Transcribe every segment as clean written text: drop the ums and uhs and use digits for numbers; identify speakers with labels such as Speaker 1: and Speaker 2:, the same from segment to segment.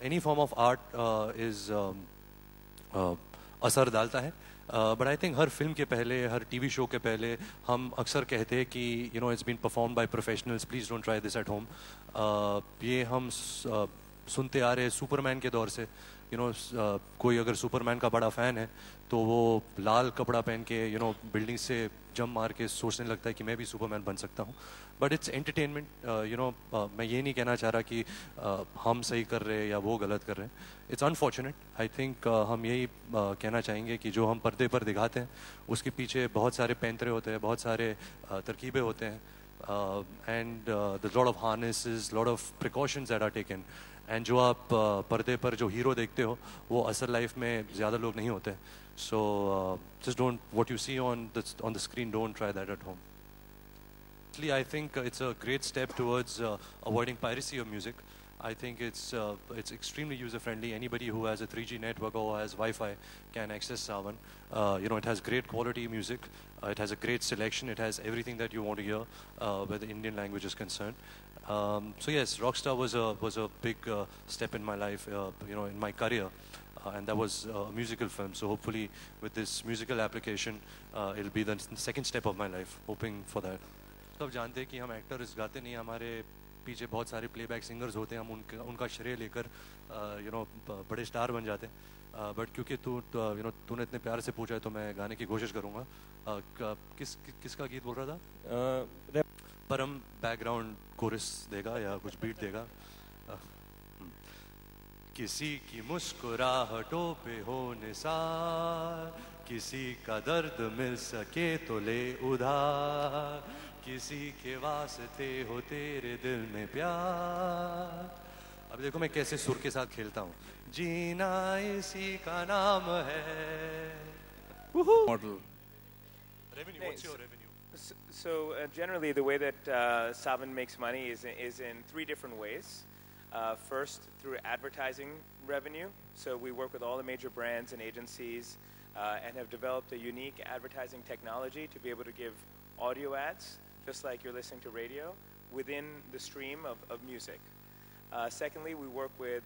Speaker 1: Any form of art is असर डालता है. But I think her film के पहले, हर टीवी शो के पहले हम अक्सर कहते हैं कि it's been perform by professionals, please don't try this at home. ये हम सुनते आ रहे हैं सुपरमैन के दौर से. कोई अगर सुपरमैन का बड़ा फ़ैन है तो वो लाल कपड़ा पहन के बिल्डिंग से जंप मार के सोचने लगता है कि मैं भी सुपरमैन बन सकता हूँ. But it's entertainment. मैं ये नहीं कहना चाह रहा कि हम सही कर रहे हैं या वो गलत कर रहे हैं. It's unfortunate. आई थिंक हम यही कहना चाहेंगे कि जो हम पर्दे पर दिखाते हैं उसके पीछे बहुत सारे पैंतरे होते हैं, बहुत सारे तरकीबें होते हैं. And the lot of harnesses, lot of precautions that are taken. And जो आप पर्दे पर जो हीरो देखते हो वो असल लाइफ में ज़्यादा लोग नहीं होते. So just don't, what you see on the screen, don't try that at home. I think it's a great step towards avoiding piracy of music. I think it's extremely user friendly. Anybody who has a 3G network or has Wi-Fi can access Saavn. It has great quality music. It has a great selection. It has everything that you want to hear where the Indian language is concerned. So yes, Rockstar was a big step in my life, in my career. And that was a musical film. So hopefully with this musical application, it'll be the second step of my life. Hoping for that. सब जानते हैं कि हम actors गाते नहीं, हमारे पीछे बहुत सारे प्लेबैक सिंगर्स होते हैं. हम उनका श्रेय लेकर बड़े स्टार बन जाते हैं. बट क्योंकि तूने इतने प्यार से पूछा है तो मैं गाने की कोशिश करूँगा. किसका गीत बोल रहा था? परम बैकग्राउंड कोरस देगा या कुछ बीट देगा. किसी की मुस्कुराहटों पे हो निसार, किसी का दर्द मिल सके तो ले उधार, किसी के वास्ते हो तेरे दिल में प्यार. अब देखो मैं कैसे सुर के साथ खेलता हूँ. जीना इसी का नाम है.
Speaker 2: Model.
Speaker 1: Revenue, what's your revenue?
Speaker 3: So generally the way that Saavn makes money is in three different ways. First, through advertising revenue. So we work with all the major brands and agencies and have developed a unique advertising technology to be able to give audio ads, just like you're listening to radio, within the stream of music. Secondly, we work with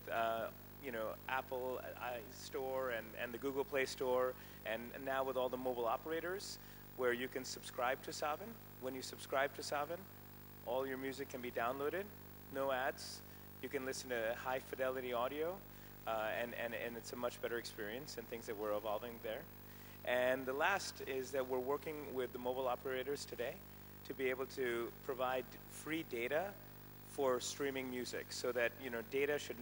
Speaker 3: Apple iStore and the Google Play Store, and now with all the mobile operators, where you can subscribe to Saavn. When you subscribe to Saavn, all your music can be downloaded, no ads. You can listen to high fidelity audio, and it's a much better experience, and things that we're evolving there. And the last is that we're working with the mobile operators today to be able to provide free data for streaming music, so that you should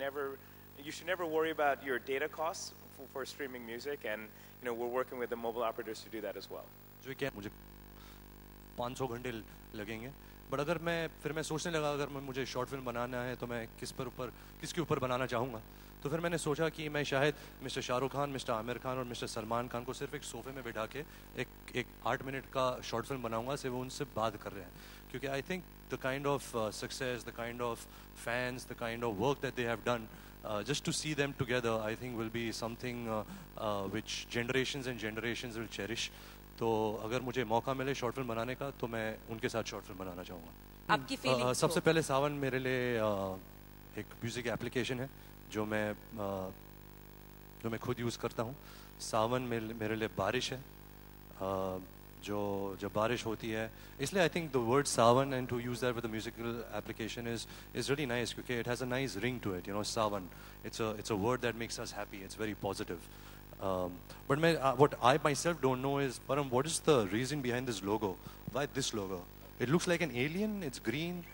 Speaker 3: never worry about your data costs for streaming music, and we're working with the mobile operators to do that as well.
Speaker 1: जो क्या मुझे 500 घंटे लगेंगे. But अगर मैं सोचने लगा अगर मुझे शॉर्ट फिल्म बनाना है तो मैं किसके ऊपर बनाना चाहूँगा. तो फिर मैंने सोचा कि मैं शायद मिस्टर शाहरुख खान, मिस्टर आमिर खान और मिस्टर सलमान खान को सिर्फ एक सोफे में बैठा के एक 8 मिनट का शॉर्ट फिल्म बनाऊंगा. सिर्फ वो उनसे बात कर रहे हैं. क्योंकि आई think the kind of success, the kind of fans, the kind of work that they have done, just to see them together, I think will be something which generations and generations will cherish. तो अगर मुझे मौका मिले short film बनाने का तो मैं उनके साथ शॉर्ट फिल्म बनाना चाहूँगा.
Speaker 4: आपकी फीलिंग?
Speaker 1: सबसे पहले सावन मेरे लिए एक म्यूज़िक एप्लीकेशन है जो मैं खुद यूज़ करता हूँ. सावन मेरे लिए बारिश है. जब बारिश होती है, इसलिए I think the word Saavn and to use that with the musical application is really nice, क्योंकि it has a nice ring to it. Saavn, it's a word that makes us happy. It's very positive. But what I myself don't know is, Param, what is the reason behind this logo? Why this logo? It looks like an alien. It's green.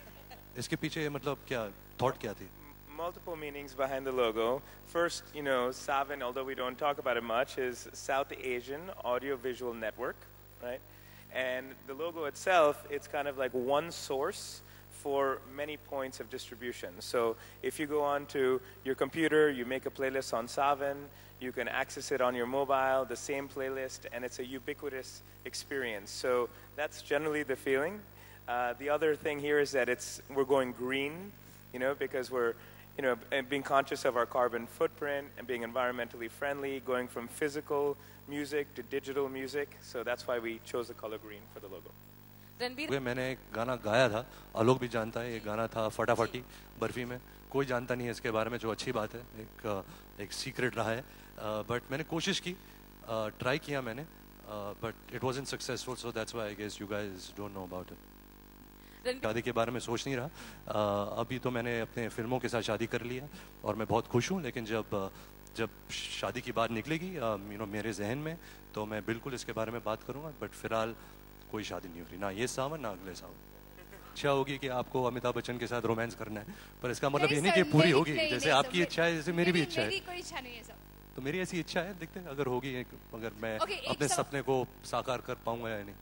Speaker 1: इसके पीछे मतलब क्या thought क्या थी?
Speaker 3: Multiple meanings behind the logo. First, Saavn, although we don't talk about it much, is South Asian Audiovisual Network, right? And the logo itself, it's kind of like one source for many points of distribution. So if you go onto your computer, you make a playlist on Saavn, you can access it on your mobile, the same playlist, and it's a ubiquitous experience. So that's generally the feeling. The other thing here is that we're going green, because we're being conscious of our carbon footprint and being environmentally friendly, going from physical music to digital music. So that's why we chose the color green for the logo.
Speaker 1: मैंने एक गाना गाया था, आलोक भी जानता है. ये गाना था फटाफटी बर्फी में. कोई जानता नहीं है इसके बारे में, जो अच्छी बात है, एक सीक्रेट रहा है। बट मैंने कोशिश की, ट्राई किया मैंने, but it wasn't successful, so that's why I guess you guys don't know about it. शादी के बारे में सोच नहीं रहा। अभी तो मैंने अपने फिल्मों के साथ शादी कर लिया और मैं बहुत खुश हूँ, लेकिन जब शादी की बात निकलेगी मेरे जहन में, तो मैं बिल्कुल इसके बारे में बात करूँगा। बट फिलहाल कोई शादी नहीं हो रही, ना ये सावन ना अगले सावन। इच्छा होगी कि आपको अमिताभ बच्चन के साथ रोमांस करना है, पर इसका मतलब ये नहीं कि पूरी होगी। जैसे आपकी इच्छा है, जैसे मेरी भी इच्छा है।
Speaker 4: मेरी कोई इच्छा नहीं है सब।
Speaker 1: तो मेरी ऐसी इच्छा है, देखते हैं अगर होगी, अगर मैं
Speaker 4: Okay, एक
Speaker 1: अपने
Speaker 4: सवाल-
Speaker 1: सपने को साकार कर पाऊंगा या नहीं।